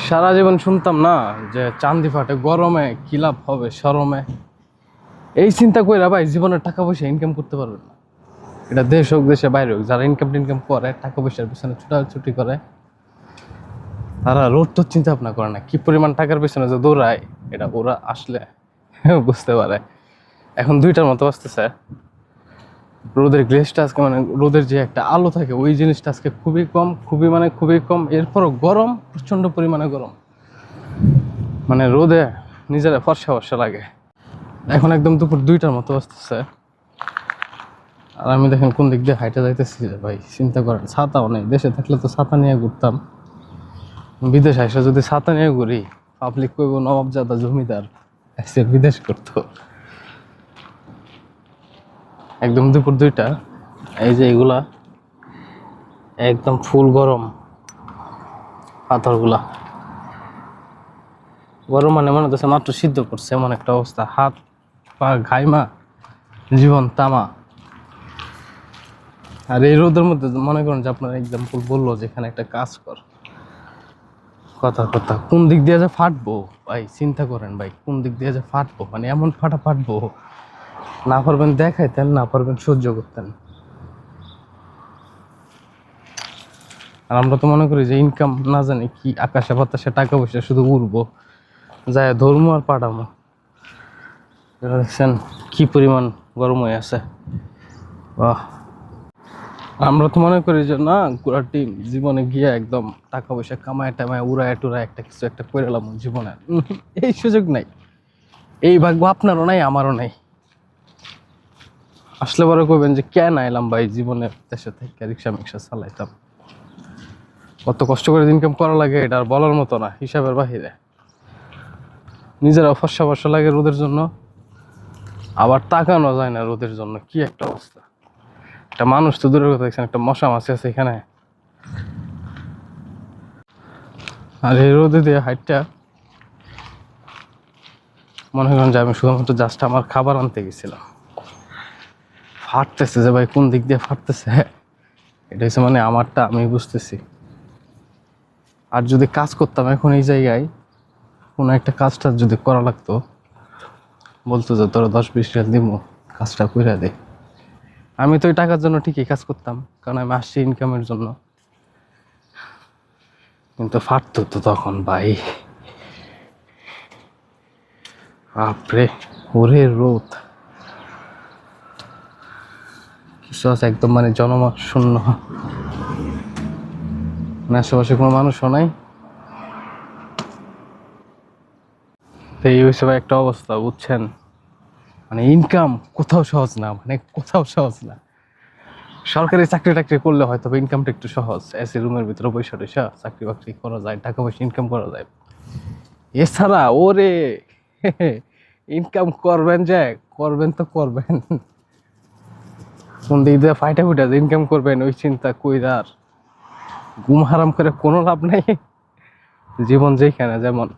সারা জীবন শুনতাম না যে চান্দি ফাটে গরমে কি লাভ হবে শরমে। এই চিন্তা কইরা ভাই জীবনের টাকা পয়সা ইনকাম করতে পারবেন না। এটা দেশ হোক দেশের বাইরে হোক, যারা ইনকাম টিনকাম করে টাকা পয়সার পিছনে ছুটাছুটি করে, তারা রোড তো চিন্তা ভাবনা করে না কি পরিমাণ টাকার পিছনে যে দৌড়ায়। এটা ওরা আসলে বুঝতে পারে। এখন 2টার মতো আসতেছে, রোদের গ্লেসটা আজকে মানে রোদের যে একটা আলো থাকে ওই জিনিসটা আজকে খুবই কম, খুবই কম। এরপরও গরম, প্রচন্ড পরিমাণে গরম, মানে রোদে নিজেরা ফর্সা ফর্সা লাগে। এখন একদম দুপুর 2টার মতো আসতেছে, আর আমি দেখেন কোন দিক দিয়ে হাইটে যাইতেছি। ভাই চিন্তা করেন, ছাতাও নেই। দেশে থাকলে তো ছাতা নিয়ে ঘুরতাম, বিদেশ এসে যদি ছাতা নিয়ে ঘুরি পাবলিক কইব নবাবজাদা জমিদার এসে বিদেশ করতো। একদম দুপুর 2টা, এই যে এগুলা একদম ফুল গরম, পাথরগুলা গরম, মানে মনে হচ্ছে মাত্র সিদ্ধ করছে এমন একটা অবস্থা। হাত পা ঘাইমা, জীবন তামা। আর এই রোদের মধ্যে মনে করেন যে আপনার এক্সাম্পল বললো যে এখানে একটা কাজ কর, কথা কথা কোন দিক দিয়ে যে ফাটবো ভাই চিন্তা করেন। ভাই কোন দিক দিয়ে যে ফাটবো, মানে এমন ফাটবো, না পারবেন দেখাইতেন, না পারবেন সহ্য করতেন। আর আমরা তো মনে করি যে ইনকাম না জানি কি, আকাশে বাতাসে টাকা পয়সা শুধু উড়বো, যায় ধর্ম আর পাঠামো। দেখছেন কি পরিমাণ গরম হয়ে আছে। বাহ, আমরা তো মনে করি যে না পুরা টিম জীবনে গিয়ে একদম টাকা পয়সা কামায় টামায় উড়ায় টুরায় একটা কিছু একটা করে এলাম জীবনে। এই সুযোগ নাই, এই ভাগ্য আপনারও নাই আমারও নাই। আসলে পরে কইবেন যে কেন আইলাম ভাই জীবনে, দেশে থেকে রিক্সা মিক্সা চালাইতাম, কত কষ্ট করে ইনকাম করা লাগে এটা আর বলার মতো না, হিসাবের বাহিরে। নিজেরাও ফর্সা ফর্সা লাগে রোদের জন্য, আবার তাকানো যায় না রোদের জন্য। কি একটা অবস্থা, একটা মানুষ তো দূরের কথা দেখছেন, একটা মশা মাছি আছে এখানে। আর এই রোদে দিয়ে হাইটটা মনে করেন যে আমি শুধুমাত্র জাস্ট আমার খাবার আনতে গেছিলাম। ফাটতেছে যে ভাই কোন দিক দিয়ে ফাটতেছে, এটা হচ্ছে মানে আমারটা আমি বুঝতেছি। আর যদি কাজ করতাম এখন এই জায়গায়, কোনো একটা কাজটা যদি করা লাগতো, বলতো যে তোরা 10-20 রিয়াল দিব, কাজটা কইরা দে। আমি তো ওই টাকার জন্য ঠিকই কাজ করতাম, কারণ আমি আসছি ইনকামের জন্য। কিন্তু ফাটতো তো তখন ভাই, বাপরে ওরে রোদ। কিছু আছে একদম মানে জনশূন্য, মানে আশেপাশে কোনো মানুষও নাই। তো এই হিসেবে একটা অবস্থা বুঝছেন, মানে ইনকাম কোথাও সহজ না, মানে কোথাও সহজ না। সরকারি চাকরি টাকরি করলে হয়তো ইনকামটা একটু সহজ, এসি রুমের ভিতরে পয়সা টয়সা চাকরি বাকরি করা যায়, টাকা পয়সা ইনকাম করা যায়। এছাড়া ওরে ইনকাম করবেন যে করবেন তো করবেন কোন দিক দিয়ে ফাইটা ফুটা ইনকাম করবেন, ওই চিন্তা কইরার ঘুম হারাম করে কোনো লাভ নাই। জীবন যেখানে যেমন